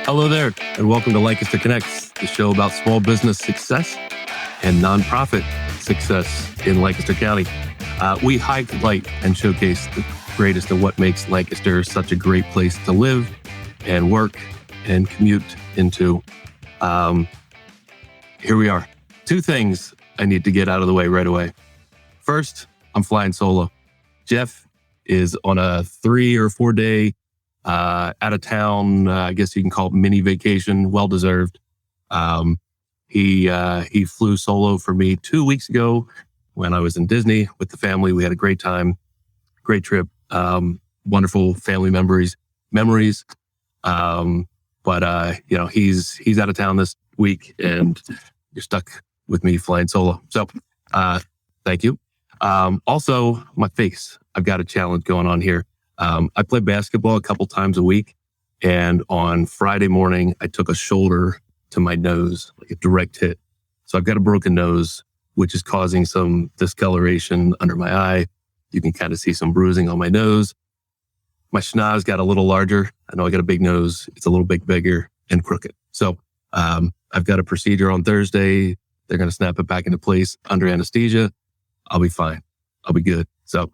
Hello there, and welcome to Lancaster Connects, the show about small business success and nonprofit success in Lancaster County. We highlight and showcase the greatest of what makes Lancaster such a great place to live and work and commute into. Here we are. Two things I need to get out of the way right away. First, I'm flying solo. Jeff is on a 3 or 4 day out of town, I guess you can call it mini vacation, well-deserved. He flew solo for me 2 weeks ago when I was in Disney with the family. We had a great time, great trip, wonderful family memories. But he's out of town this week and you're stuck with me flying solo. So, thank you. Also my face, I've got a challenge going on here. I play basketball a couple times a week, and on Friday morning, I took a shoulder to my nose, like a direct hit. So I've got a broken nose, which is causing some discoloration under my eye. You can kind of see some bruising on my nose. My schnoz got a little larger. I know I got a big nose. It's a little bit bigger and crooked. So I've got a procedure on Thursday. They're going to snap it back into place under anesthesia. I'll be fine. I'll be good. So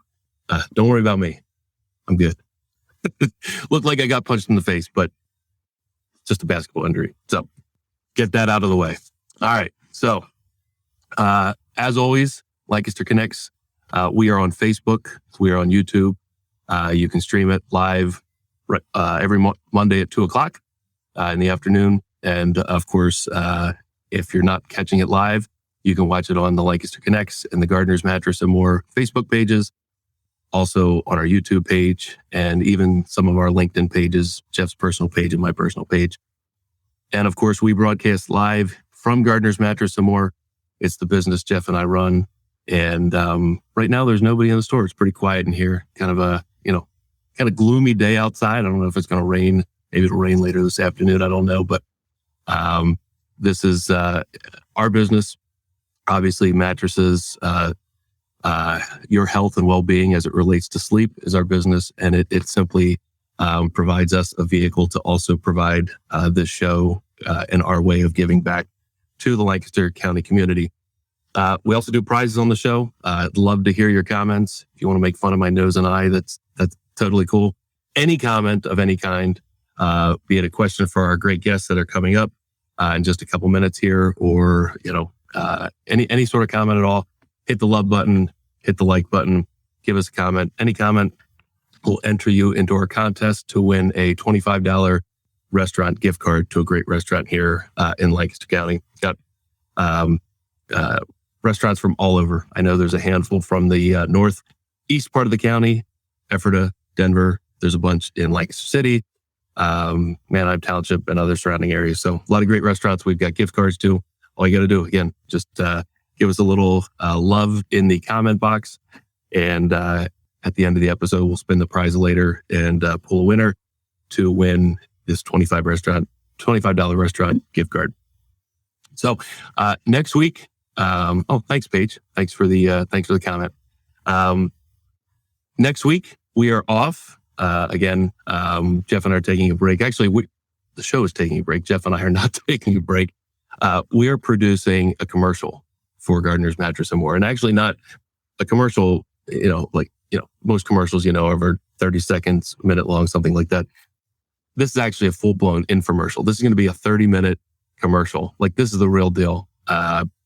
don't worry about me. I'm good. Looked like I got punched in the face, but just a basketball injury. So get that out of the way. All right. So as always, Lancaster Connects, we are on Facebook. We are on YouTube. You can stream it live every Monday at 2:00 in the afternoon. And of course, if you're not catching it live, you can watch it on the Lancaster Connects and the Gardener's Mattress and More Facebook pages. Also on our YouTube page, and even some of our LinkedIn pages, Jeff's personal page and my personal page. And of course, we broadcast live from Gardener's Mattress and More. It's the business Jeff and I run. And right now, there's nobody in the store. It's pretty quiet in here. Kind of a gloomy day outside. I don't know if it's going to rain. Maybe it'll rain later this afternoon. I don't know. But this is our business. Obviously, mattresses, your health and well-being as it relates to sleep is our business. And it simply provides us a vehicle to also provide this show and our way of giving back to the Lancaster County community. We also do prizes on the show. I'd love to hear your comments. If you want to make fun of my nose and eye, that's totally cool. Any comment of any kind, be it a question for our great guests that are coming up in just a couple minutes here, or any sort of comment at all. Hit the love button, hit the like button, give us a comment. Any comment will enter you into our contest to win a $25 restaurant gift card to a great restaurant here in Lancaster County. Got restaurants from all over. I know there's a handful from the northeast part of the county, Ephrata, Denver. There's a bunch in Lancaster City, Manheim Township, and other surrounding areas. So a lot of great restaurants we've got gift cards to. All you got to do, again, just give us a little love in the comment box. And at the end of the episode, we'll spin the prize later and pull a winner to win this $25 restaurant gift card. So next week, thanks, Paige. Thanks for the comment. Next week, we are off. Again, Jeff and I are taking a break. Actually, the show is taking a break. Jeff and I are not taking a break. We are producing a commercial for Gardener's Mattress and More. And actually not a commercial, most commercials, over 30 seconds, a minute long, something like that. This is actually a full-blown infomercial. This is going to be a 30-minute commercial. Like, this is the real deal.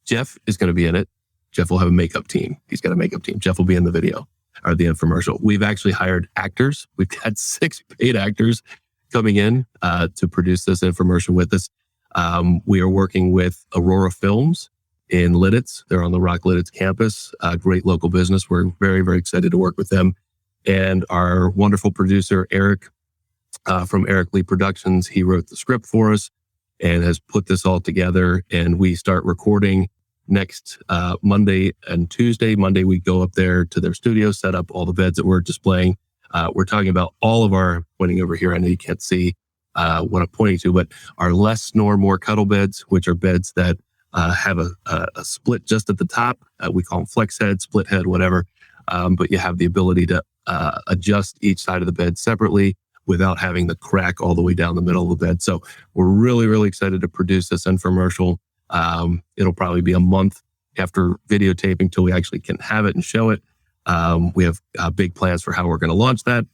Jeff is going to be in it. Jeff will have a makeup team. He's got a makeup team. Jeff will be in the video or the infomercial. We've actually hired actors. We've got 6 paid actors coming in to produce this infomercial with us. We are working with Aurora Films in Lidditz. They're on the Rock Lidditz campus, a great local business. We're very, very excited to work with them. And our wonderful producer, Eric, from Eric Lee Productions, he wrote the script for us and has put this all together. And we start recording next Monday and Tuesday. Monday, we go up there to their studio, set up all the beds that we're displaying. We're talking about all of our, pointing over here, I know you can't see what I'm pointing to, but our less snore, more cuddle beds, which are beds that have a split just at the top. We call them flex head, split head, whatever. But you have the ability to adjust each side of the bed separately. without having the crack all the way down the middle of the bed. So we're really, really excited to produce this infomercial. It'll probably be a month after videotaping till we actually can have it and show it. We have big plans for how we're going to launch that.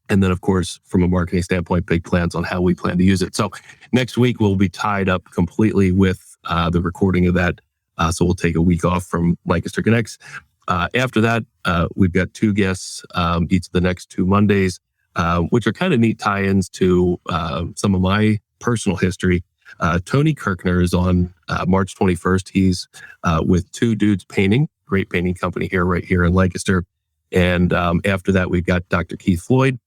And then, of course, from a marketing standpoint, big plans on how we plan to use it. So next week, we'll be tied up completely with the recording of that. So we'll take a week off from Lancaster Connects. After that, we've got 2 guests each of the next 2 Mondays, which are kind of neat tie-ins to some of my personal history. Tony Kirkner is on March 21st. He's with Two Dudes Painting, great painting company right here in Lancaster. And after that, we've got Dr. Keith Floyd.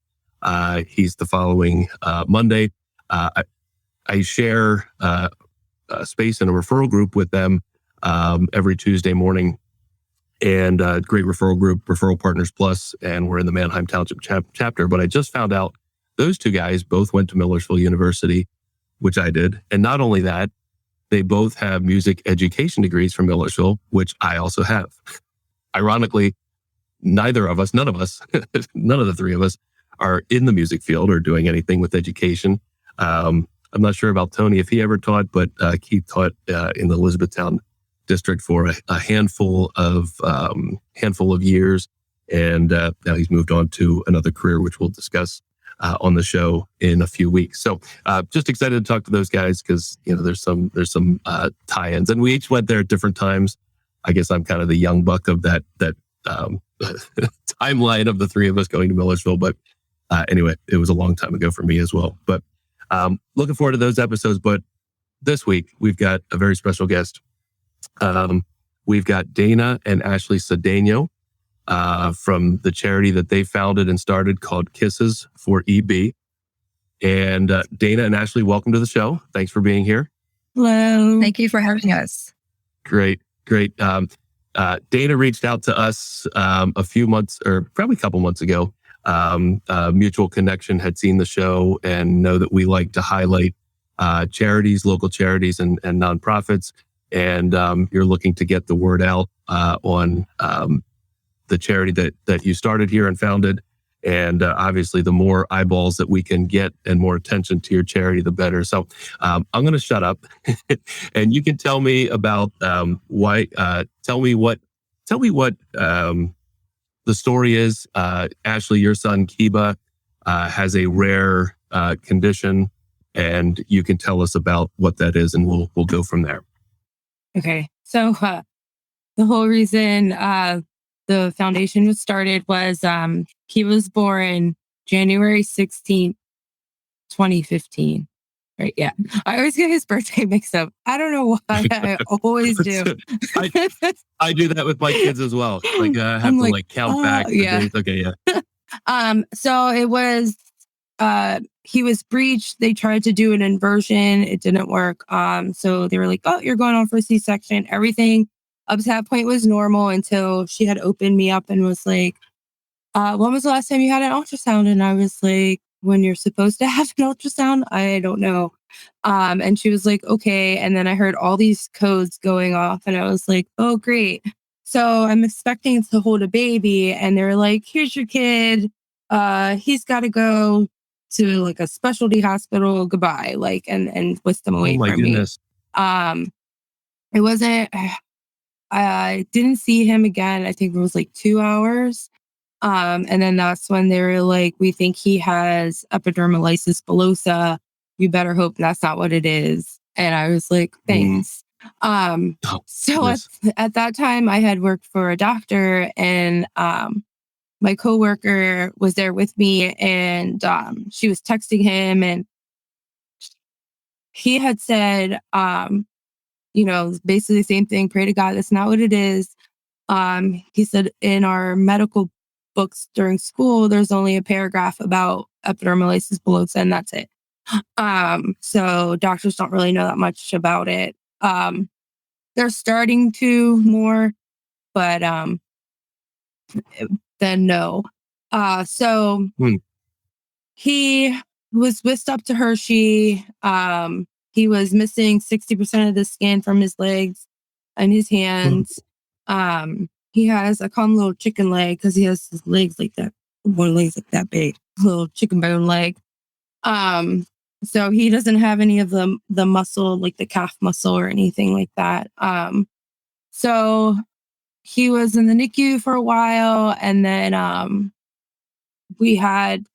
He's the following Monday. I share a space in a referral group with them every Tuesday morning. And great referral group, Referral Partners Plus, and we're in the Manheim Township chapter. But I just found out those 2 guys both went to Millersville University, which I did. And not only that, they both have music education degrees from Millersville, which I also have. Ironically, none of us, none of the 3 of us are in the music field or doing anything with education. I'm not sure about Tony if he ever taught, but Keith taught in the Elizabethtown district for a handful of years, and now he's moved on to another career, which we'll discuss on the show in a few weeks. So just excited to talk to those guys because there's some tie-ins, and we each went there at different times. I guess I'm kind of the young buck of that timeline of the 3 of us going to Millersville, but anyway, it was a long time ago for me as well. But looking forward to those episodes. But this week we've got a very special guest. We've got Dana and Ashley Cedeno from the charity that they founded and started called Kisses for EB. And Dana and Ashley, welcome to the show. Thanks for being here. Hello. Thank you for having us. Great. Dana reached out to us a few months, or probably a couple months ago. Mutual connection, had seen the show and know that we like to highlight charities, local charities and nonprofits. And you're looking to get the word out on the charity that you started here and founded. And obviously, the more eyeballs that we can get and more attention to your charity, the better. So I'm going to shut up, and you can tell me about why. Tell me what the story is. Ashley, your son Kiba has a rare condition, and you can tell us about what that is, and we'll go from there. Okay, so the whole reason the foundation was started was he was born January 16th, 2015. Right, yeah. I always get his birthday mixed up. I don't know why. I always do. I do that with my kids as well. Like I have to count back the days. Okay, yeah. So it was he was breached. They tried to do an inversion. It didn't work. So they were like, "Oh, you're going on for a C-section." Everything up to that point was normal until she had opened me up and was like, "When was the last time you had an ultrasound?" And I was like, "When you're supposed to have an ultrasound? I don't know." And she was like, "Okay." And then I heard all these codes going off, and I was like, "Oh, great." So I'm expecting to hold a baby, and they're like, "Here's your kid. He's got to go to like a specialty hospital. Goodbye." And whisked them away from goodness. me. It wasn't. I didn't see him again. I think it was like 2 hours. And then that's when they were like, "We think he has epidermolysis bullosa. You better hope that's not what it is." And I was like, "Thanks." At that time, I had worked for a doctor, and my coworker was there with me, and she was texting him, and he had said, basically the same thing. "Pray to God, that's not what it is." He said, "In our medical books during school, there's only a paragraph about epidermolysis bullosa, and that's it." So doctors don't really know that much about it. They're starting to more, but then no. He was whisked up to Hershey. He was missing 60% of the skin from his legs and his hands. He has a common little chicken leg because he has his legs like that. One leg's like that big. little chicken bone leg. So he doesn't have any of the muscle, like the calf muscle or anything like that. So he was in the NICU for a while, and then we had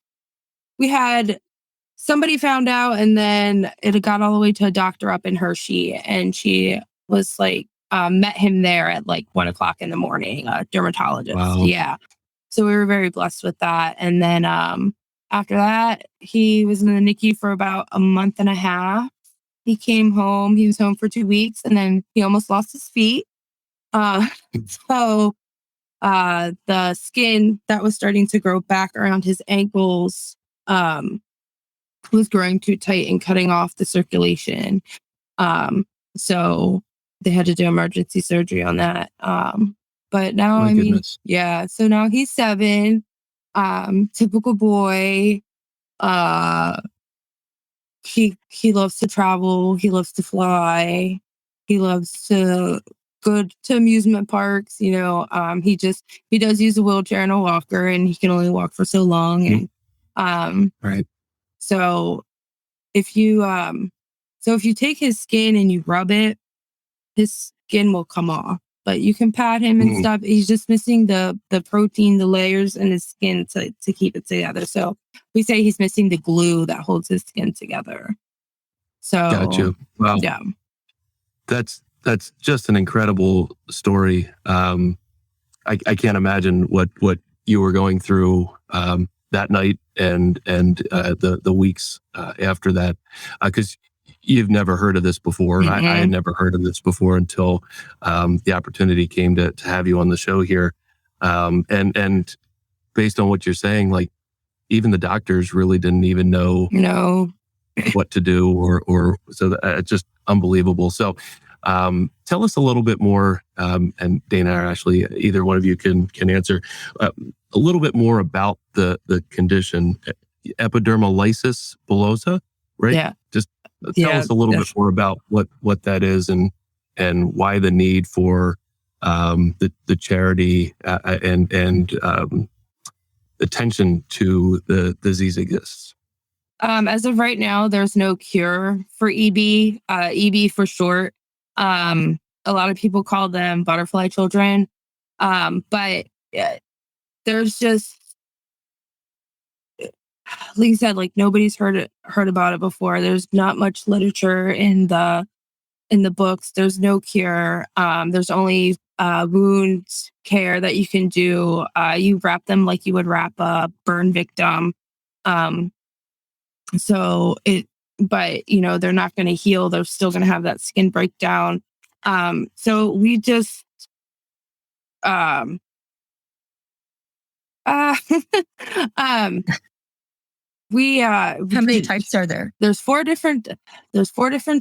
somebody found out, and then it got all the way to a doctor up in Hershey, and she was like, met him there at like 1 o'clock in the morning, a dermatologist. Wow. Yeah. So we were very blessed with that. And then after that, he was in the NICU for about a month and a half. He came home. He was home for 2 weeks, and then he almost lost his feet. Uh, so the skin that was starting to grow back around his ankles was growing too tight and cutting off the circulation. So they had to do emergency surgery on that. But now, My goodness. yeah. So now he's 7. Typical boy. He loves to travel. He loves to fly. He loves to go to amusement parks. He does use a wheelchair and a walker, and he can only walk for so long. And Right. so if you take his skin and you rub it, his skin will come off. But you can pat him and stuff. He's just missing the protein, the layers in his skin to keep it together. So we say he's missing the glue that holds his skin together. So Gotcha. Wow. yeah. That's just an incredible story. I can't imagine what you were going through that night and the weeks after that, because you've never heard of this before. Mm-hmm. I had never heard of this before until the opportunity came to have you on the show here. And based on what you're saying, like even the doctors really didn't even know what to do, or so it's just unbelievable. So tell us a little bit more, and Dana or Ashley, either one of you can answer a little bit more about the condition, epidermolysis bullosa, right? Yeah. Just tell us a little bit more about what that is and why the need for the charity and attention to the disease exists. As of right now, there's no cure for EB. EB for short. A lot of people call them butterfly children. But there's just, like you said, like nobody's heard about it before. There's not much literature in the books. There's no cure. There's only wound care that you can do. You wrap them like you would wrap a burn victim. So but they're not going to heal. They're still going to have that skin breakdown. So we just, um, we, How many types are there? There's 4 different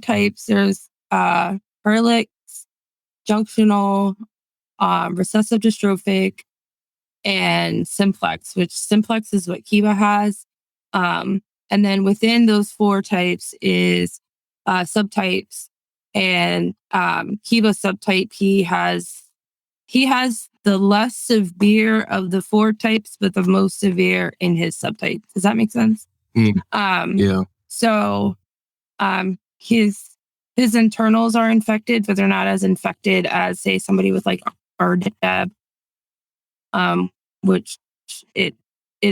types. There's, Herlix, junctional, recessive dystrophic, and simplex, which simplex is what Kiba has. And then within those 4 types is subtypes. And Kiba subtype, he has the less severe of the 4 types, but the most severe in his subtype. Does that make sense? Yeah. So his internals are infected, but they're not as infected as, say, somebody with like RDEB, which it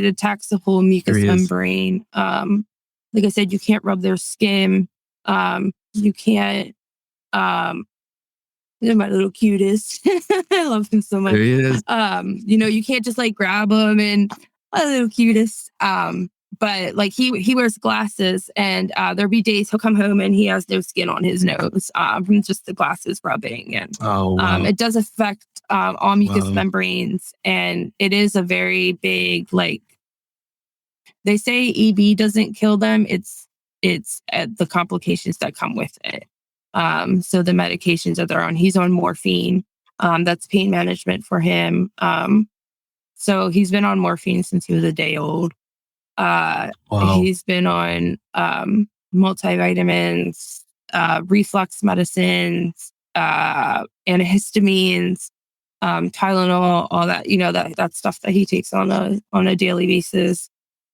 attacks the whole mucous membrane. Like I said, you can't rub their skin. You can't. They're my little cutest. I love him so much. There he is. You can't just like grab him and my little cutest. But like he wears glasses, and there'll be days he'll come home and he has no skin on his nose from just the glasses rubbing. And it does affect all mucous membranes, and it is a very big, like they say EB doesn't kill them. It's the complications that come with it. So the medications that they're on, he's on morphine. That's pain management for him. So he's been on morphine since he was a day old. He's been on multivitamins, reflux medicines, antihistamines, Tylenol, all that, that stuff that he takes on a daily basis.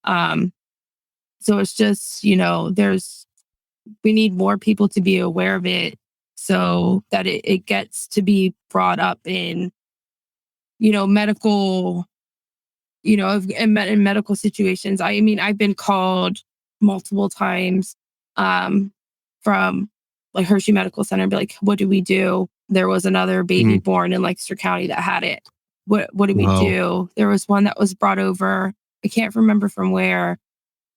So it's just, we need more people to be aware of it so that it gets to be brought up in, medical, in medical situations. I mean, I've been called multiple times from like Hershey Medical Center and be like, what do we do? There was another baby born in Lancaster County that had it. What do we Wow. do? There was one that was brought over. I can't remember from where.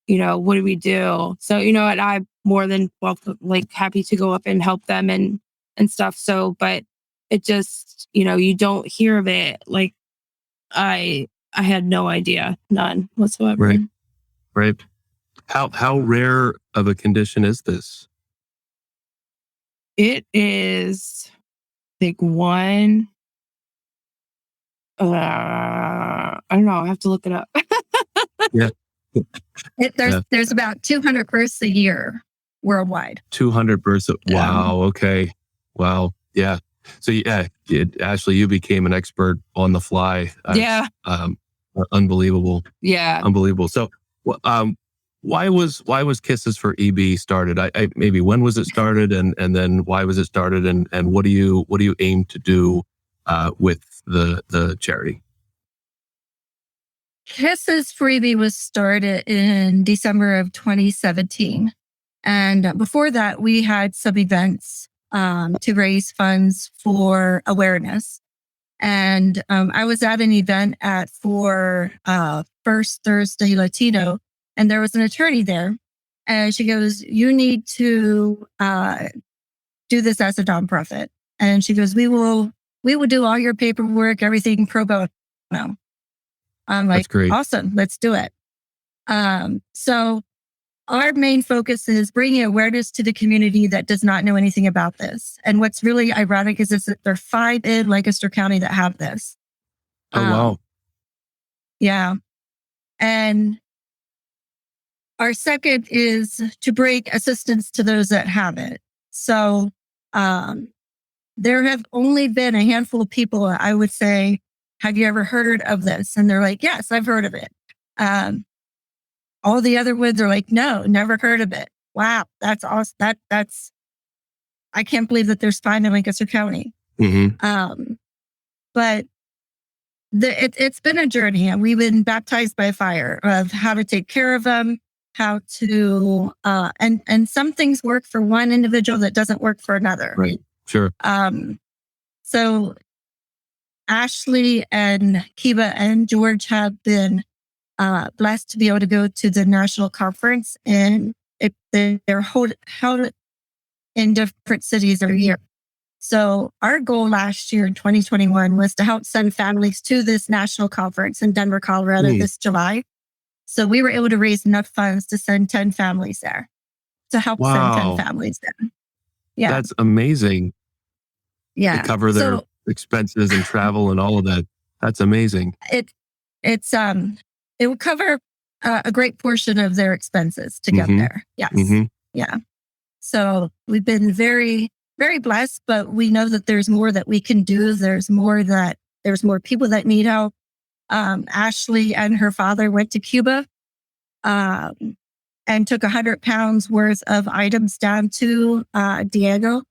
What do we do? So, and I'm more than welcome, like happy to go up and help them and stuff. So, but it just, you don't hear of it. Like I had no idea, none whatsoever. Right. How rare of a condition is this? It is like one. I don't know. I have to look it up. Yeah. There's about 200 births a year worldwide. 200 births. Wow. Okay. Wow. Yeah. So Ashley, you became an expert on the fly. Yeah. Unbelievable. Yeah. Unbelievable. So, why was Kisses for EB started? I maybe when was it started, and then why was it started, and what do you aim to do with the charity? Kisses for EB was started in December of 2017. And before that, we had some events to raise funds for awareness. And I was at an event for First Thursday Latino, and there was an attorney there. And she goes, you need to do this as a nonprofit. And she goes, we will do all your paperwork, everything pro bono. I'm like, that's great. Awesome, let's do it. So our main focus is bringing awareness to the community that does not know anything about this. And what's really ironic is that there are 5 in Lancaster County that have this. Oh, wow. Yeah. And our second is to bring assistance to those that have it. So there have only been a handful of people, I would say, have you ever heard of this? And they're like, yes, I've heard of it. All the other ones are like, no, never heard of it. Wow, that's awesome. I can't believe that there's 5 in Lancaster County. But it's been a journey, and we've been baptized by fire of how to take care of them, how to, and some things work for one individual that doesn't work for another. Right. Sure. So Ashley and Kiba and George have been blessed to be able to go to the national conference, and they're held in different cities every year. So our goal last year in 2021 was to help send families to this national conference in Denver, Colorado this July. So we were able to raise enough funds to send 10 families there, to help send 10 families there. Yeah. That's amazing. Yeah. To cover their expenses and travel and all of that. That's amazing. It will cover a great portion of their expenses to get there. Yes. Yeah. So we've been very, very blessed, but we know that there's more that we can do. There's more people that need help. Ashley and her father went to Cuba and took 100 pounds worth of items down to Diego.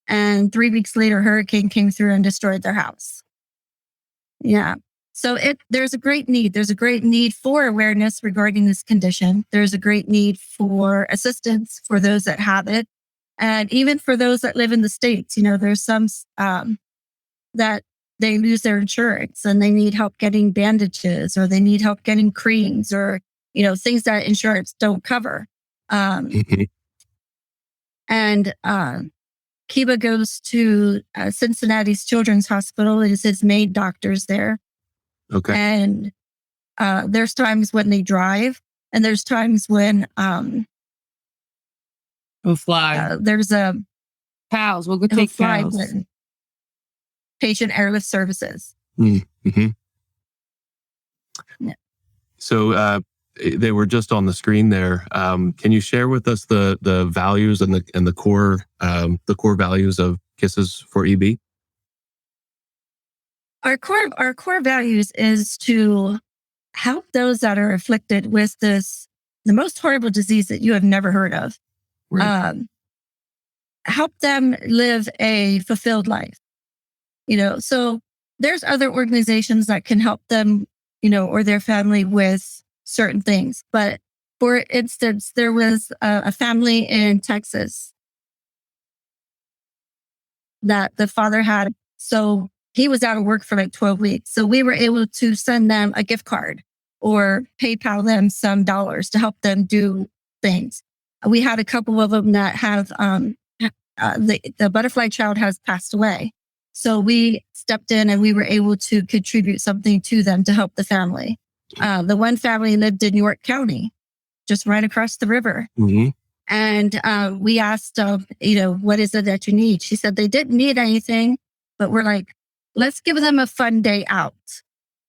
And 3 weeks later, hurricane came through and destroyed their house. Yeah. So there's a great need. There's a great need for awareness regarding this condition. There's a great need for assistance for those that have it. And even for those that live in the States, there's some that they lose their insurance and they need help getting bandages, or they need help getting creams, or, things that insurance don't cover. And Kiba goes to Cincinnati's Children's Hospital. It is his maid doctors there. Okay. And there's times when they drive, and there's times when we'll fly. There's a pals. We'll go take pals. Patient airlift services. Mm-hmm. Yeah. So they were just on the screen there. Can you share with us the values and the core values of Kisses for EB? Our core values is to help those that are afflicted with the most horrible disease that you have never heard of. Right. Help them live a fulfilled life. So there's other organizations that can help them, or their family with certain things. But for instance, there was a family in Texas that the father had. So he was out of work for like 12 weeks. So we were able to send them a gift card or PayPal them some dollars to help them do things. We had a couple of them that have, the butterfly child has passed away. So we stepped in and we were able to contribute something to them to help the family. The one family lived in York County, just right across the river. Mm-hmm. And we asked, what is it that you need? She said they didn't need anything, but we're like, let's give them a fun day out.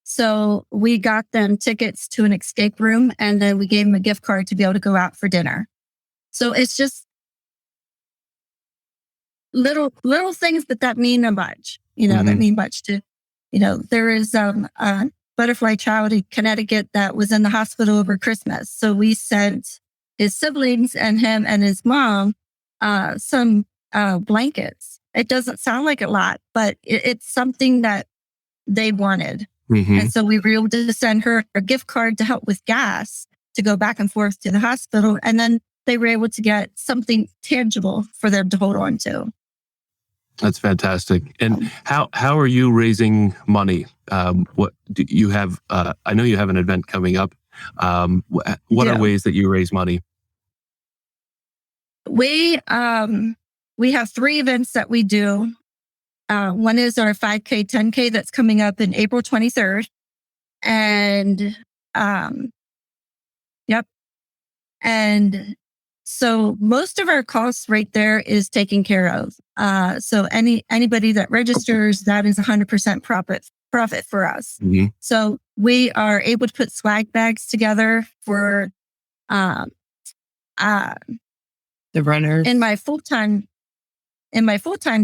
So we got them tickets to an escape room, and then we gave them a gift card to be able to go out for dinner. So it's just little things, but that mean a much, that mean much to, there is a butterfly child in Connecticut that was in the hospital over Christmas. So we sent his siblings and him and his mom some blankets. It doesn't sound like a lot, but it's something that they wanted. Mm-hmm. And so we were able to send her a gift card to help with gas to go back and forth to the hospital. And then they were able to get something tangible for them to hold on to. That's fantastic. And how are you raising money? What do you have? I know you have an event coming up. What are ways that you raise money? We have 3 events that we do. One is our 5K, 10K that's coming up in April 23rd. And, And so most of our costs right there is taken care of. So anybody that registers, that is 100% profit for us. Mm-hmm. So we are able to put swag bags together for, the runners. In my full-time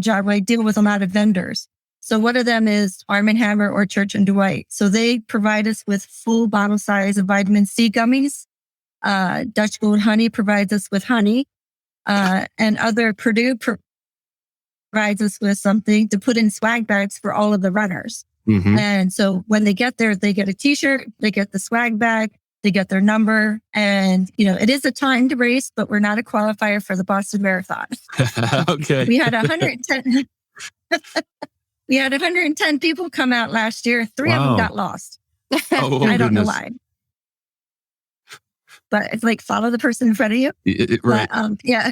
job, I deal with a lot of vendors. So one of them is Arm & Hammer or Church & Dwight. So they provide us with full bottle size of vitamin C gummies. Dutch Gold Honey provides us with honey. And other Purdue provides us with something to put in swag bags for all of the runners. Mm-hmm. And so when they get there, they get a t-shirt, they get the swag bag, they get their number. And, it is a timed race, but we're not a qualifier for the Boston Marathon. Okay. We had 110. We had 110 people come out last year. 3 of them got lost. Oh, I don't know why. But it's like, follow the person in front of you. Right. But, yeah.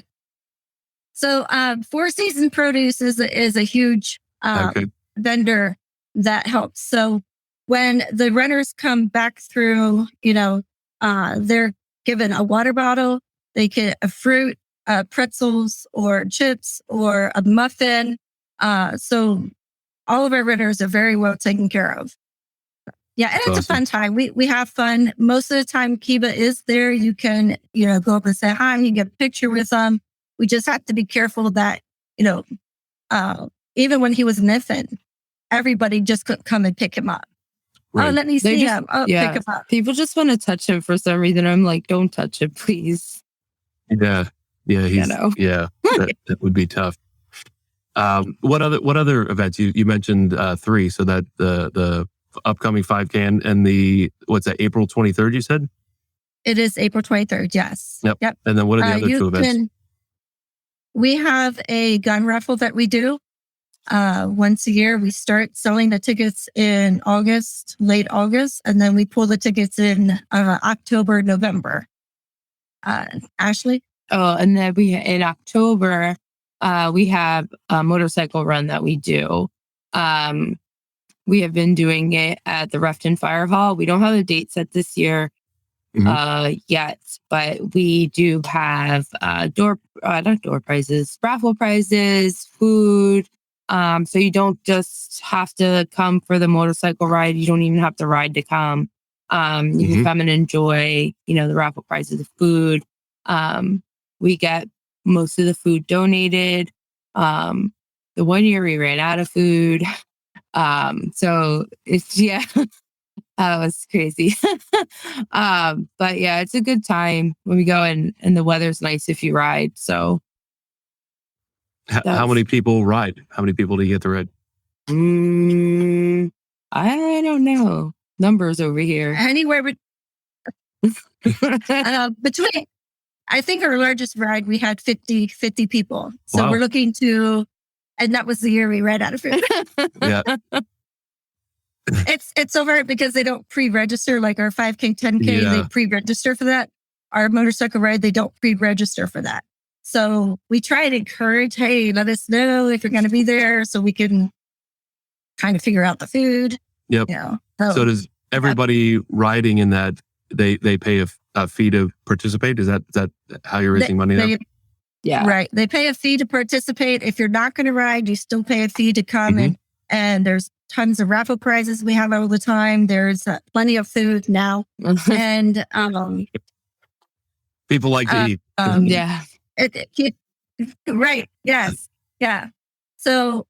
So 4 Seasons Produce is a huge vendor that helps. So when the runners come back through, they're given a water bottle, they get a fruit, pretzels or chips or a muffin. So all of our runners are very well taken care of. Yeah, and it's awesome. a fun time. We have fun. Most of the time, Kiba is there. You can, go up and say hi. You can get a picture with them. We just have to be careful that, even when he was an infant, everybody just couldn't come and pick him up. Right. Oh, let me see him. Oh, pick him up. People just want to touch him for some reason. I'm like, don't touch him, please. Yeah. Yeah. That would be tough. What other events? You mentioned 3, so that the upcoming 5K and the, what's that, April 23rd, you said? It is April 23rd, yes. Yep. And then what are the other 2 events? We have a gun raffle that we do once a year. We start selling the tickets in late August, and then we pull the tickets in October, November. Ashley? Oh, and then in October, we have a motorcycle run that we do. We have been doing it at the Refton Fire Hall. We don't have a date set this year yet, but we do have not door prizes, raffle prizes, food. So you don't just have to come for the motorcycle ride. You don't even have to ride to come. You can come and enjoy, the raffle prizes of food. We get most of the food donated. The one year we ran out of food. So it's, That was crazy. But yeah, it's a good time when we go and the weather's nice if you ride. So How that's many people ride? How many people do you get to ride? I don't know. Numbers over here. Anywhere between, I think our largest ride, we had 50 people. So Wow. we're looking to, and that was the year we ran out of food. Yeah. It's over because they don't pre-register like our 5K, 10K, Yeah. they pre-register for that. Our motorcycle ride, they don't pre-register for that. So we try to encourage, hey, let us know if you're going to be there so we can kind of figure out the food. Yep. You know, So does everybody riding in that, they pay a fee to participate? Is that how you're raising money now? Yeah. Right. They pay a fee to participate. If you're not going to ride, you still pay a fee to come in. And there's tons of raffle prizes we have all the time. There's plenty of food now. And People like to eat. Yeah. Right. Yes. Yeah. So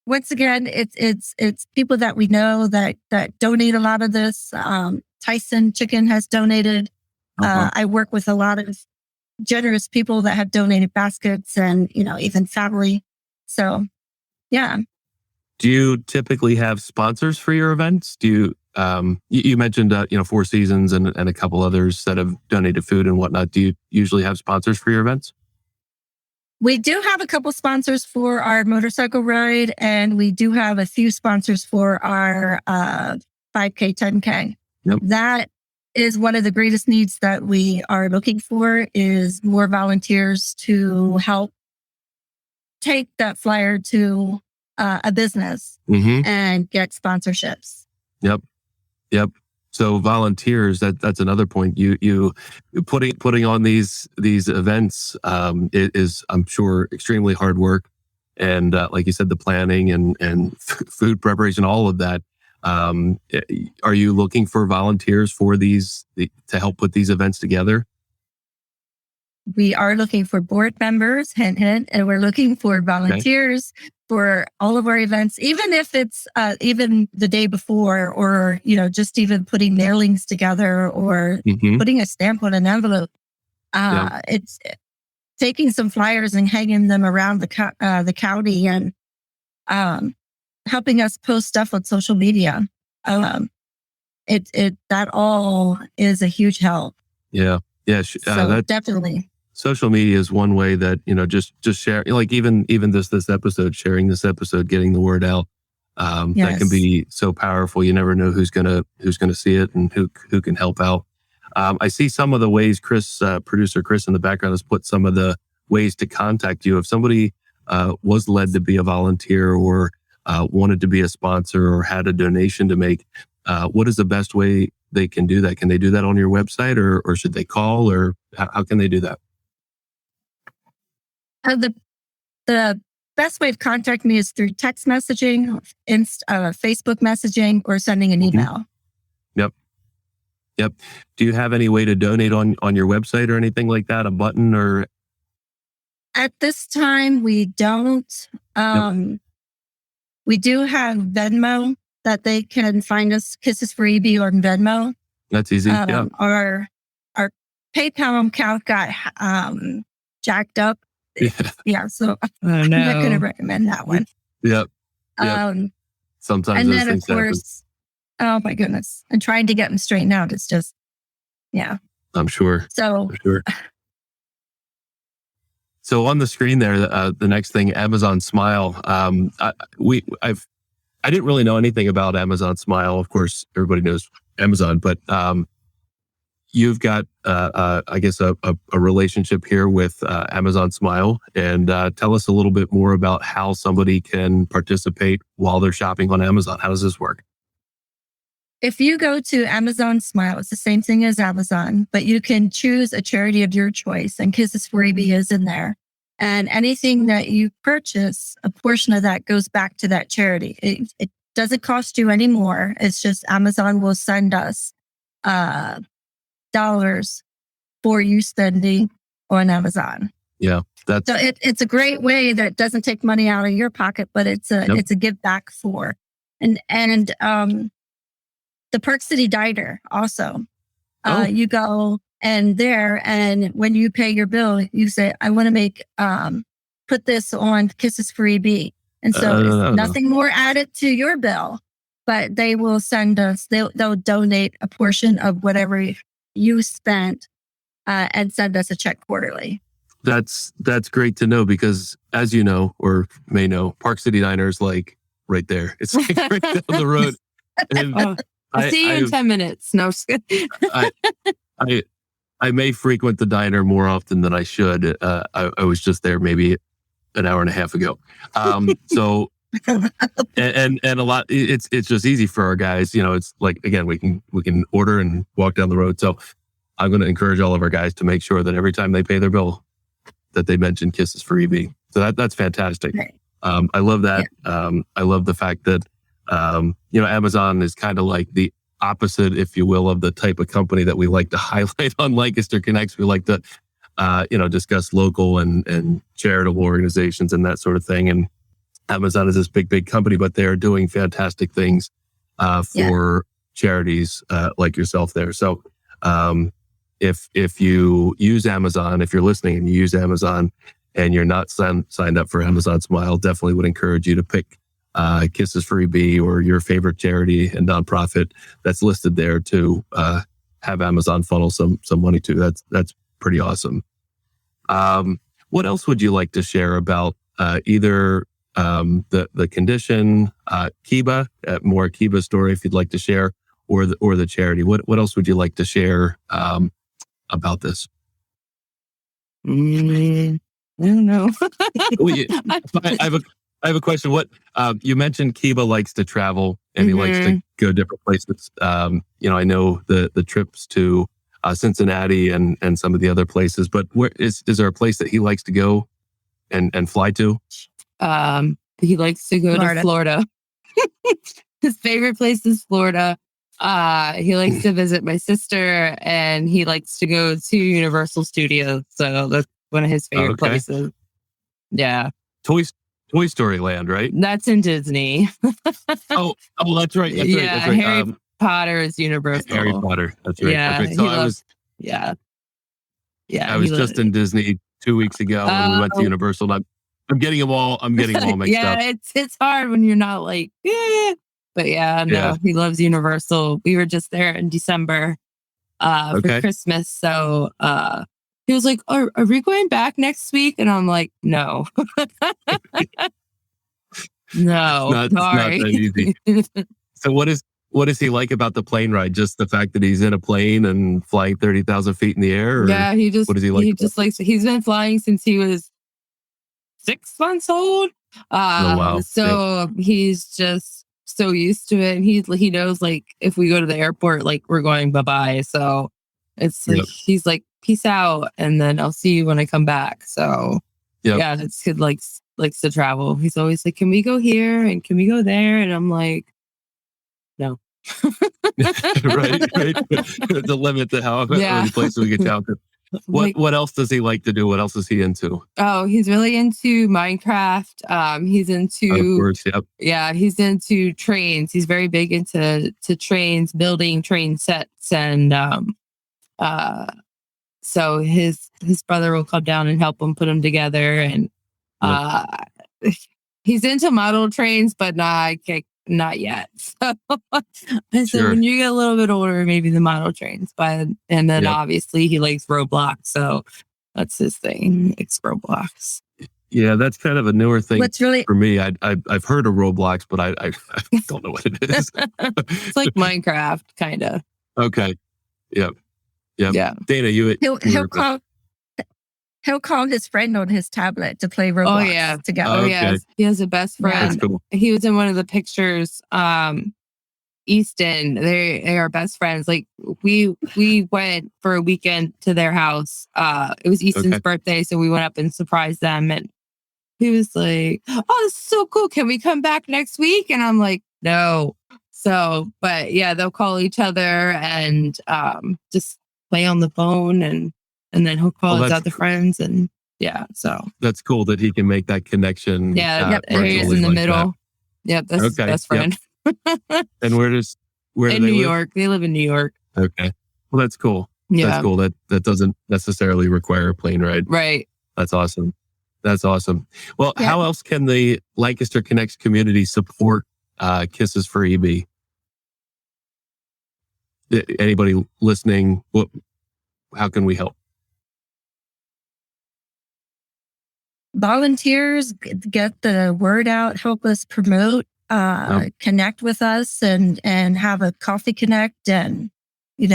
once again, it's people that we know that donate a lot of this. Tyson Chicken has donated. I work with a lot of generous people that have donated baskets and, even family. So, yeah. Do you typically have sponsors for your events? Do you, you mentioned, Four Seasons and a couple others that have donated food and whatnot. Do you usually have sponsors for your events? We do have a couple sponsors for our motorcycle ride, and we do have a few sponsors for our 5K, 10K. Yep. That is one of the greatest needs that we are looking for, is more volunteers to help take that flyer to a business and get sponsorships. Yep. So volunteers, that's another point. You putting on these events is, I'm sure, extremely hard work, and like you said, the planning and food preparation, all of that. Are you looking for volunteers for to help put these events together? We are looking for board members, hint, hint, and we're looking for volunteers for all of our events, even if it's even the day before, or, just even putting mailings together or putting a stamp on an envelope. It's taking some flyers and hanging them around the county and helping us post stuff on social media. That all is a huge help. Yeah. So definitely. Social media is one way that, just share, like even this episode, sharing this episode, getting the word out. That can be so powerful. You never know who's gonna see it and who can help out. I see some of the ways producer Chris in the background has put some of the ways to contact you. If somebody was led to be a volunteer or wanted to be a sponsor or had a donation to make, what is the best way they can do that? Can they do that on your website, or should they call, or how can they do that? The best way of contacting me is through text messaging, Facebook messaging, or sending an email. Yep. Do you have any way to donate on your website or anything like that? A button or? At this time, we don't. We do have Venmo that they can find us, Kisses for EB on Venmo. That's easy. Our PayPal account got jacked up. So I'm not going to recommend that one. Yep. Sometimes and those then, things of course, oh my goodness, and trying to get them straightened out. It's just, I'm sure. So, So on the screen there, the next thing, Amazon Smile. I didn't really know anything about Amazon Smile. Of course, everybody knows Amazon, but you've got, I guess, a relationship here with Amazon Smile, and tell us a little bit more about how somebody can participate while they're shopping on Amazon. How does this work? If you go to Amazon Smile, it's the same thing as Amazon, but you can choose a charity of your choice, and Kisses for EB is in there. And anything that you purchase, a portion of that goes back to that charity. It doesn't cost you any more. It's just Amazon will send us dollars for you spending on Amazon. Yeah, so it's a great way that doesn't take money out of your pocket, but it's a give back for. And the Park City Diner also. Oh. You go and when you pay your bill, you say, I want to make, put this on Kisses for EB. And so it's nothing more added to your bill, but they will send us, they'll donate a portion of whatever you spent and send us a check quarterly. That's great to know because, as you know, or may know, Park City Diner is like right there. It's like right down the road. And I'll see you in 10 minutes. No, I may frequent the diner more often than I should. I was just there maybe an hour and a half ago. So and a lot. It's just easy for our guys. You know, it's like, again, we can order and walk down the road. So I'm going to encourage all of our guys to make sure that every time they pay their bill, that they mention Kisses for EB. So that's fantastic. Right. I love that. Yeah. I love the fact that, Amazon is kind of like the opposite, if you will, of the type of company that we like to highlight on Lancaster Connects. We like to, discuss local and charitable organizations and that sort of thing. And Amazon is this big company, but they're doing fantastic things for charities like yourself there. So if you use Amazon, if you're listening and you use Amazon and you're not signed up for Amazon Smile, definitely would encourage you to pick Kisses for EB or your favorite charity and nonprofit that's listed there to have Amazon funnel some money to. That's pretty awesome. What else would you like to share about either the condition, Kiba, more Kiba story if you'd like to share, or the charity? What else would you like to share about this? I don't know. I have a question. What you mentioned, Kiba likes to travel and he likes to go different places. I know the trips to Cincinnati and some of the other places, but where is there a place that he likes to go and fly to? He likes to go to Florida. His favorite place is Florida. He likes to visit my sister, and he likes to go to Universal Studios. So that's one of his favorite places. Yeah. Toy Story Land, right? That's in Disney. oh, that's right. That's yeah, right. Harry Potter is Universal. Harry Potter. That's right. Yeah, okay. So I was just in Disney 2 weeks ago when we went to Universal. And I'm getting them all. Mixed up. Yeah, it's hard when you're not like, but he loves Universal. We were just there in December for Christmas. So he was like, are we going back next week? And I'm like, no. No, it's not that easy. So what is he like about the plane ride? Just the fact that he's in a plane and flying 30,000 feet in the air? Or yeah, what does he like? He just likes, he's been flying since he was 6 months old. Wow. So he's just so used to it. And he knows, like, if we go to the airport, like, we're going bye-bye. So it's like, he's like, peace out. And then I'll see you when I come back. So this kid likes to travel. He's always like, can we go here? And can we go there? And I'm like, no. right. There's a limit to how many places we can count. What else does he like to do? What else is he into? Oh, he's really into Minecraft. He's into, of course, he's into trains. He's very big into trains, building train sets, and so his brother will come down and help him put them together. And he's into model trains, but not yet. So I said, when you get a little bit older, maybe the model trains. And then obviously he likes Roblox, so that's his thing. It's Roblox. Yeah, that's kind of a newer thing for me. I've heard of Roblox, but I don't know what it is. It's like Minecraft, kind of. Okay. Yep. Yeah. Dana, he'll call his friend on his tablet to play Roblox together. Oh, yeah. He has a best friend. That's cool. He was in one of the pictures. Easton, they are best friends. Like, we went for a weekend to their house. It was Easton's birthday, so we went up and surprised them. And he was like, "Oh, this is so cool. Can we come back next week?" And I'm like, "No." So, but yeah, they'll call each other and just play on the phone, and then he'll call his other friends, and so that's cool that he can make that connection. Yeah, there he is in the middle. Yep, that's his best friend. And where does Where do In they New live? York. They live in New York. Okay. Well, that's cool. Yeah. That's cool. That doesn't necessarily require a plane ride. Right. That's awesome. That's awesome. Well, Yeah. how else can the Lancaster Connects community support Kisses for EB? Anybody listening? How can we help? Volunteers, get the word out, help us promote, connect with us, and have a coffee connect. And we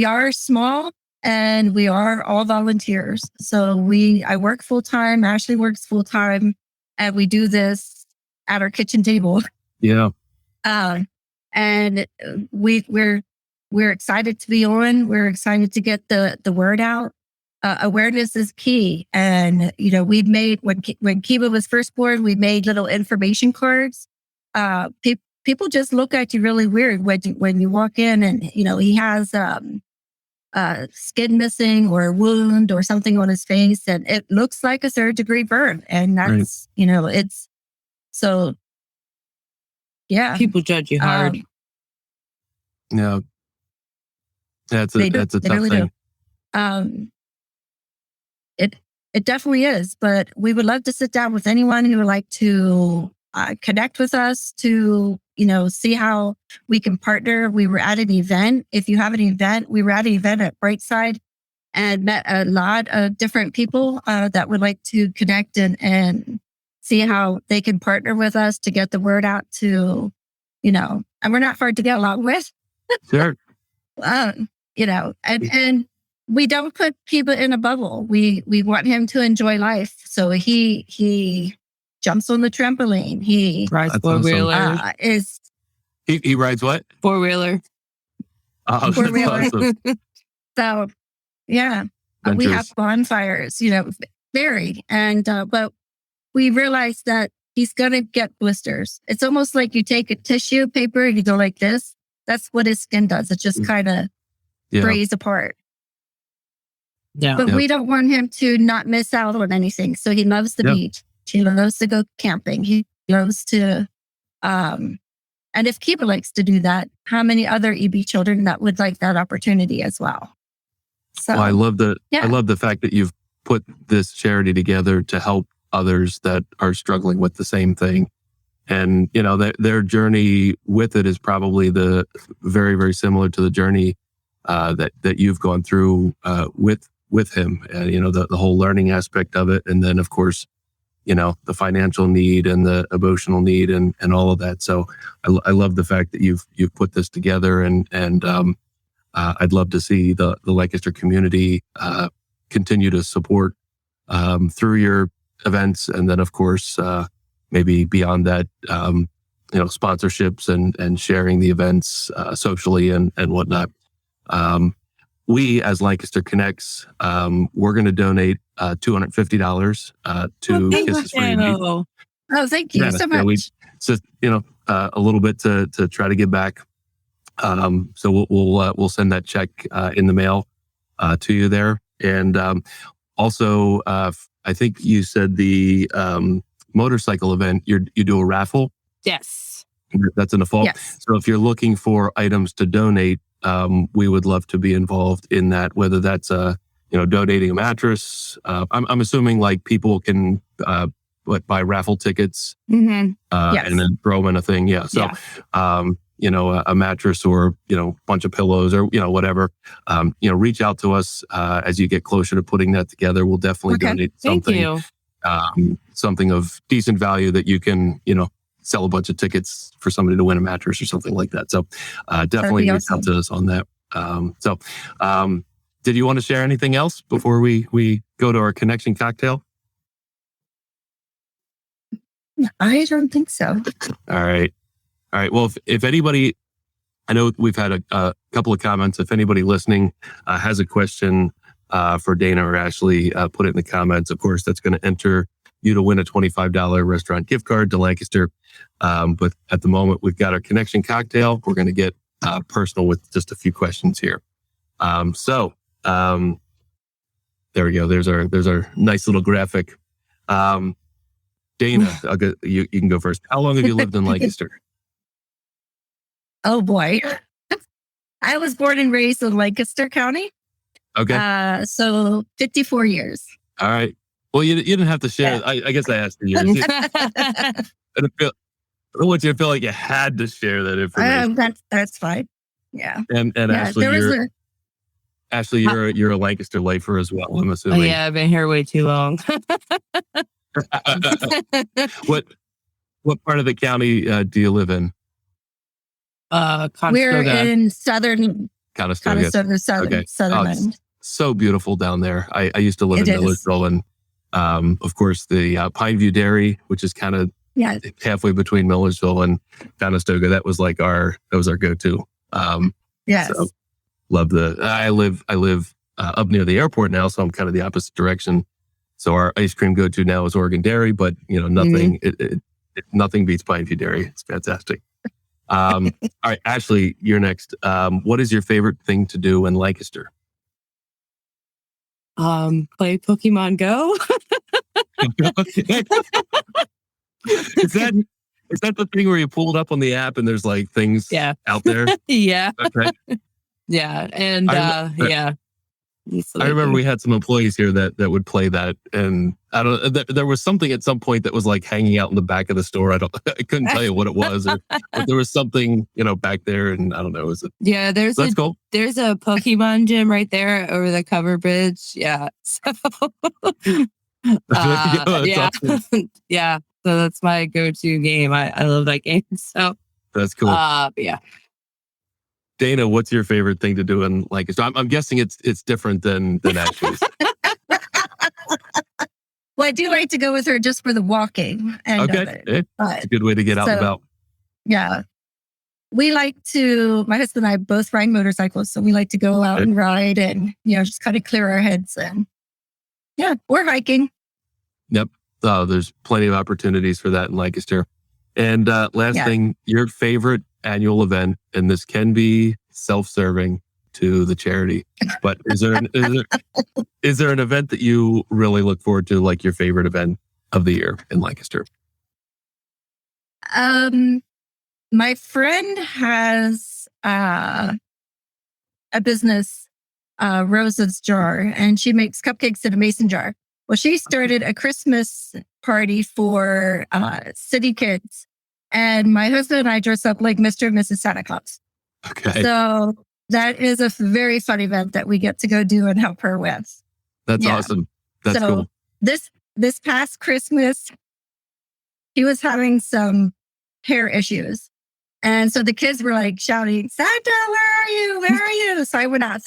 are small, and we are all volunteers. So I work full time. Ashley works full time, and we do this at our kitchen table. Yeah. And we're excited to be on. We're excited to get the word out. Awareness is key. And, we've made, when Kiba was first born, we made little information cards. People just look at you really weird when you walk in and, he has skin missing or a wound or something on his face, and it looks like a 3rd-degree burn. And that's, it's so, yeah. People judge you hard. Yeah. That's a tough really thing. Do. It definitely is, but we would love to sit down with anyone who would like to connect with us to, see how we can partner. We were at an event. If you have an event, we were at an event at Brightside and met a lot of different people that would like to connect and see how they can partner with us to get the word out to, and we're not hard to get along with. Sure. And we don't put Kiba in a bubble. We want him to enjoy life. So he jumps on the trampoline. He Rides 4-wheeler. He rides what? 4-wheeler. Oh, that's 4-wheeler. awesome. So yeah, we have bonfires, varied. And but we realized that he's gonna get blisters. It's almost like you take a tissue paper and you go like this. That's what his skin does. It just kind of frays apart. Yeah. But we don't want him to not miss out on anything. So he loves the beach. He loves to go camping. He loves to, and if Kiba likes to do that, how many other EB children that would like that opportunity as well? So I love the fact that you've put this charity together to help others that are struggling with the same thing. And, their journey with it is probably the very, very similar to the journey that you've gone through with him, and the whole learning aspect of it, and then of course the financial need and the emotional need and all of that. So I love the fact that you've put this together, and I'd love to see the Lancaster community continue to support through your events, and then of course maybe beyond that, sponsorships and sharing the events socially and whatnot. We, as Lancaster Connects, we're going to donate $250 to Kisses for EB. Oh, thank you so much. So a little bit to try to give back. So we'll send that check in the mail to you there. And also, I think you said the motorcycle event. You do a raffle. Yes. That's in the fall. Yes. So if you're looking for items to donate, we would love to be involved in that, whether that's donating a mattress. I'm assuming like people can buy raffle tickets and then throw them in a thing. Yeah. So a mattress or bunch of pillows or whatever. Reach out to us as you get closer to putting that together. We'll definitely donate something. Thank you. Something of decent value that you can sell a bunch of tickets for somebody to win a mattress or something like that. So definitely reach out to us on that. Did you want to share anything else before we go to our connection cocktail? I don't think so. All right. Well, if anybody, I know we've had a couple of comments. If anybody listening has a question for Dana or Ashley, put it in the comments. Of course, that's going to enter you to win a $25 restaurant gift card to Lancaster. But at the moment, we've got our connection cocktail. We're going to get personal with just a few questions here. There we go. There's our nice little graphic. Dana, you can go first. How long have you lived in Lancaster? Oh boy. I was born and raised in Lancaster County. Okay. So 54 years. All right. Well, you didn't have to share. Yeah. I guess I asked the years. I don't want you to feel like you had to share that information. That's fine. Yeah. And Yeah, Ashley, you're a Lancaster lifer as well, I'm Oh, assuming. yeah, I've been here way too long. What part of the county do you live in? we're Conestoga. in southern Conestoga. southern Okay. southern Oh, it's end. so beautiful down there. I used to live It in is. Millersville, and of course the Pineview Dairy, which is kind of Yeah. halfway between Millersville and Conestoga. That was our go-to. Yes. So I live up near the airport now, so I'm kind of the opposite direction. So our ice cream go-to now is Oregon Dairy, but nothing nothing beats Pineview Dairy. It's fantastic. All right, Ashley, you're next. What is your favorite thing to do in Lancaster? Play Pokemon Go. Is that the thing where you pull it up on the app and there's like things out there? Yeah. Okay. Yeah. And yeah. I remember we had some employees here that would play that, and I don't. There was something at some point that was like hanging out in the back of the store. I couldn't tell you what it was, but there was something back there, and I don't know. Yeah, That's cool. There's a Pokemon gym right there over the cover bridge. Yeah. So yeah. Awesome. Yeah. So that's my go-to game. I love that game. So That's cool. yeah. Dana, what's your favorite thing to do in Lancaster? I'm guessing it's different than Ashley's. Well, I do like to go with her just for the walking end of Okay, it. it's a good way to get out and about. Yeah. We like to, my husband and I both ride motorcycles, so we like to go out and ride and, just kind of clear our heads. And yeah, we're hiking. Yep. There's plenty of opportunities for that in Lancaster. And last thing, your favorite annual event, and this can be self-serving to the charity, but is there an event that you really look forward to, like your favorite event of the year in Lancaster? My friend has a business, Rosa's Jar, and she makes cupcakes in a mason jar. Well, she started a Christmas party for city kids, and my husband and I dress up like Mr. and Mrs. Santa Claus. Okay. So that is a very fun event that we get to go do and help her with. That's awesome. That's cool. This past Christmas, he was having some hair issues. And so the kids were like shouting, "Santa, where are you? Where are you?" So I went out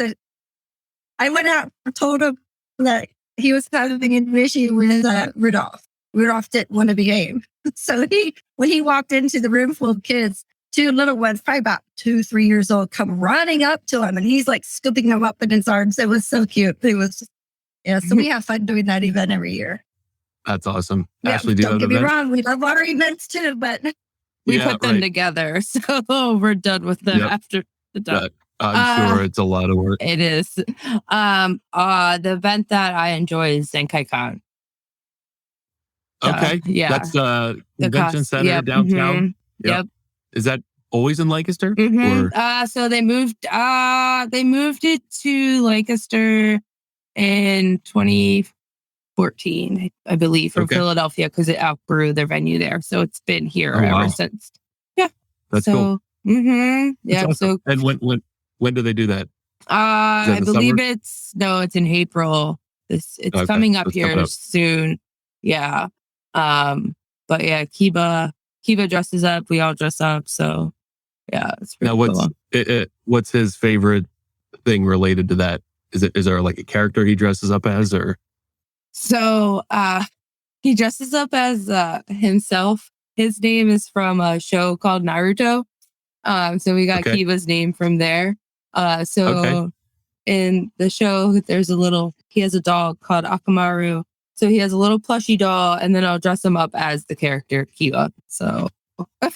and told him that he was having an issue with Rudolph. Rudolph didn't want to behave. So when he walked into the room full of kids, two little ones, probably about 2-3 years old, come running up to him, and he's like scooping them up in his arms. It was so cute. It was just, so we have fun doing that event every year. That's awesome. Yeah, Ashley, do you have don't an get me event? wrong, we love our events too, but We put them together. So we're done with them after the done. I'm sure it's a lot of work. It is. The event that I enjoy is ZenkaiCon. Okay. Yeah. That's convention center downtown. Mm-hmm. Yep. Is that always in Lancaster? Mm-hmm. Or? So they moved it to Lancaster in 2014, I believe, from Philadelphia, because it outgrew their venue there. So it's been here ever since. Yeah. That's cool. Mm-hmm. Yeah. Awesome. So and when do they do that? I believe it's in April. It's coming up here soon. Yeah. But yeah, Kiba dresses up. We all dress up. So yeah, it's pretty cool. What's his favorite thing related to that? Is there like a character he dresses up as, or? So he dresses up as himself. His name is from a show called Naruto. So we got Kiba's name from there. In the show, he has a dog called Akamaru. So he has a little plushy doll, and then I'll dress him up as the character Kiba. So.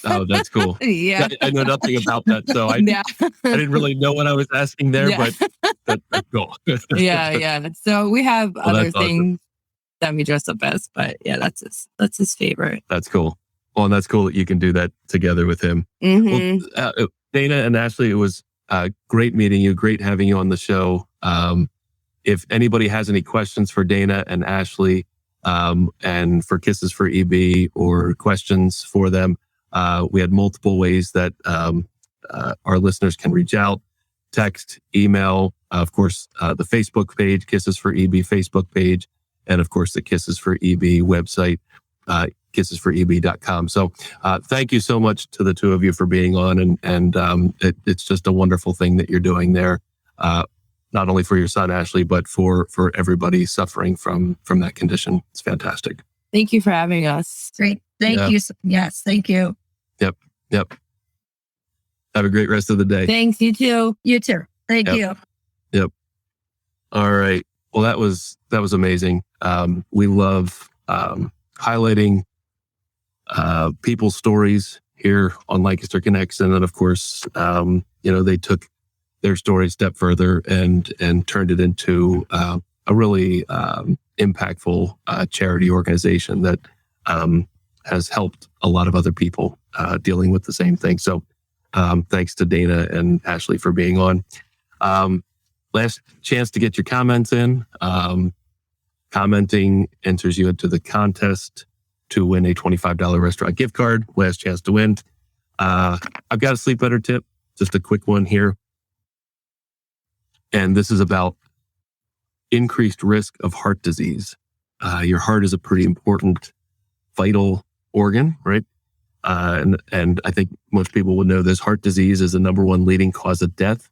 Oh, that's cool. Yeah. I know nothing about that, so I didn't really know what I was asking there, but that's cool. Yeah. So we have other things that we dress up as, but yeah, that's his favorite. That's cool. Well, and that's cool that you can do that together with him. Mm-hmm. Well, Dana and Ashley, it was great meeting you. Great having you on the show. If anybody has any questions for Dana and Ashley, and for Kisses for EB or questions for them, we had multiple ways that our listeners can reach out: text, email, of course, the Facebook page, Kisses for EB Facebook page, and of course the Kisses for EB website, kissesforeb.com. So thank you so much to the two of you for being on, and it's just a wonderful thing that you're doing there, not only for your son Ashley, but for everybody suffering from that condition. It's fantastic. Thank you for having us. Great. Thank you. Yes, thank you. Yep. Have a great rest of the day. Thanks. You too. You too. Thank you. Yep. All right. Well, that was amazing. We love highlighting people's stories here on Lancaster Connects, and then of course, they took their story a step further and turned it into a really impactful charity organization that has helped a lot of other people dealing with the same thing. So thanks to Dana and Ashley for being on. Last chance to get your comments in. Commenting enters you into the contest to win a $25 restaurant gift card. Last chance to win. I've got a sleep better tip, just a quick one here. And this is about increased risk of heart disease. Your heart is a pretty important, vital organ, right? And I think most people would know this. Heart disease is the number one leading cause of death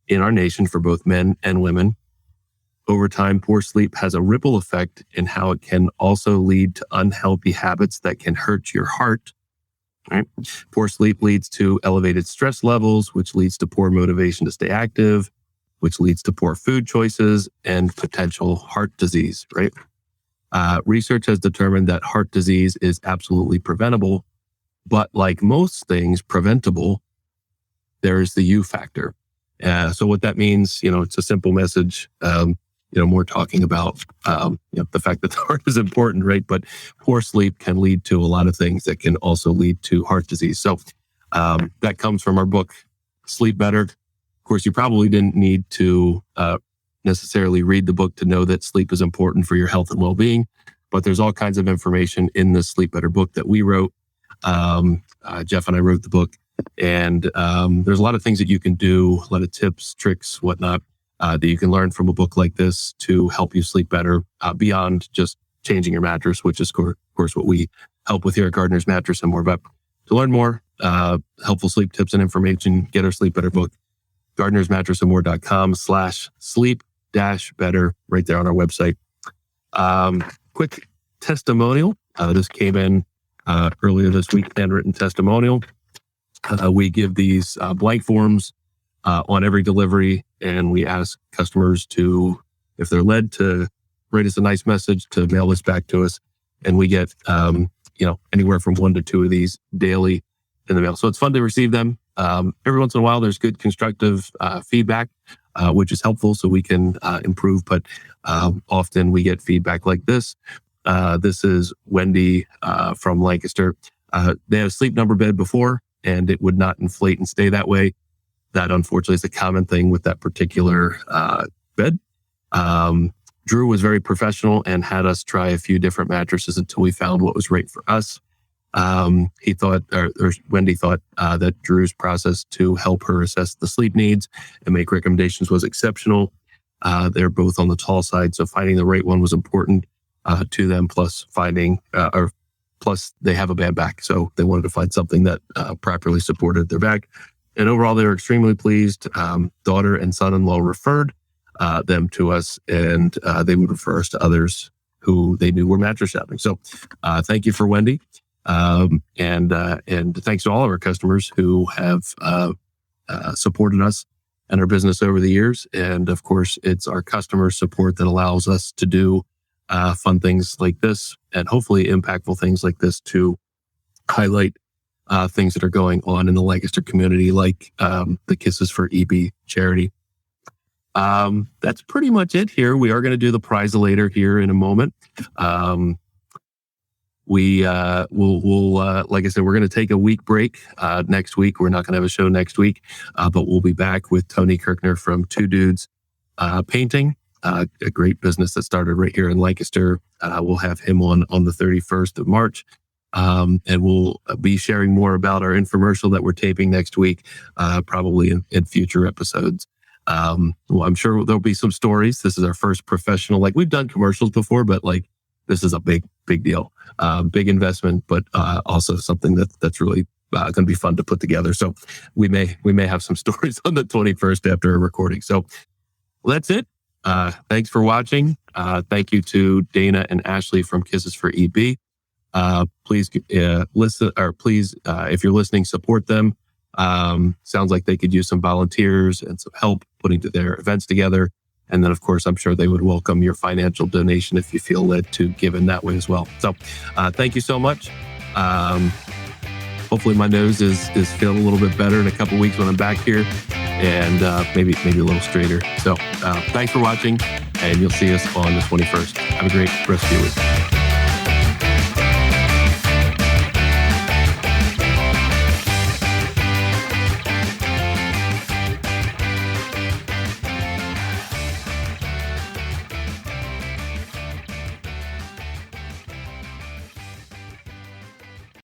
in our nation for both men and women. Over time, poor sleep has a ripple effect in how it can also lead to unhealthy habits that can hurt your heart. Right? Poor sleep leads to elevated stress levels, which leads to poor motivation to stay active, which leads to poor food choices and potential heart disease, right? Research has determined that heart disease is absolutely preventable, but like most things preventable, there is the U factor. So what that means, it's a simple message, more talking about, the fact that the heart is important, right? But poor sleep can lead to a lot of things that can also lead to heart disease. So that comes from our book, Sleep Better. Of course, you probably didn't need to necessarily read the book to know that sleep is important for your health and well-being, but there's all kinds of information in the Sleep Better book that we wrote. Jeff and I wrote the book, and there's a lot of things that you can do, a lot of tips, tricks, whatnot, that you can learn from a book like this to help you sleep better, beyond just changing your mattress, which is, of course, what we help with here at Gardener's Mattress and more. But to learn more, helpful sleep tips and information, get our Sleep Better book, gardenersmattressandmore.com/sleep-better, right there on our website. Quick testimonial. This came in earlier this week, handwritten testimonial. We give these blank forms on every delivery, and we ask customers to, if they're led to write us a nice message, to mail this back to us. And we get, anywhere from 1 to 2 of these daily in the mail. So it's fun to receive them. Every once in a while, there's good constructive feedback, which is helpful so we can improve. But often we get feedback like this. This is Wendy from Lancaster. They had a Sleep Number bed before, and it would not inflate and stay that way. That, unfortunately, is a common thing with that particular bed. Drew was very professional and had us try a few different mattresses until we found what was right for us. He thought, or Wendy thought, that Drew's process to help her assess the sleep needs and make recommendations was exceptional. They're both on the tall side, so finding the right one was important to them. Plus they have a bad back, so they wanted to find something that properly supported their back. And overall, they were extremely pleased. Daughter and son-in-law referred them to us, and they would refer us to others who they knew were mattress shopping. So thank you for Wendy. And thanks to all of our customers who have supported us and our business over the years. And of course, it's our customer support that allows us to do fun things like this, and hopefully impactful things like this, to highlight things that are going on in the Lancaster community, like the Kisses for EB charity. That's pretty much it here. We are going to do the prize later here in a moment. we'll like I said, we're going to take a week break next week. We're not going to have a show next week, but we'll be back with Tony Kirkner from Two Dudes Painting, a great business that started right here in Lancaster. We'll have him on the 31st of March. And we'll be sharing more about our infomercial that we're taping next week, probably in future episodes. Well, I'm sure there'll be some stories. This is our first professional, like we've done commercials before, but like this is a big deal, big investment, but also something that's really going to be fun to put together. So we may have some stories on the 21st after a recording. So that's it. Thanks for watching. Thank you to Dana and Ashley from Kisses for EB. Please listen, or please, if you're listening, support them. Sounds like they could use some volunteers and some help putting their events together. And then, of course, I'm sure they would welcome your financial donation if you feel led to give in that way as well. So thank you so much. Hopefully my nose is feeling a little bit better in a couple weeks when I'm back here, and maybe a little straighter. So thanks for watching, and you'll see us on the 21st. Have a great rest of your week.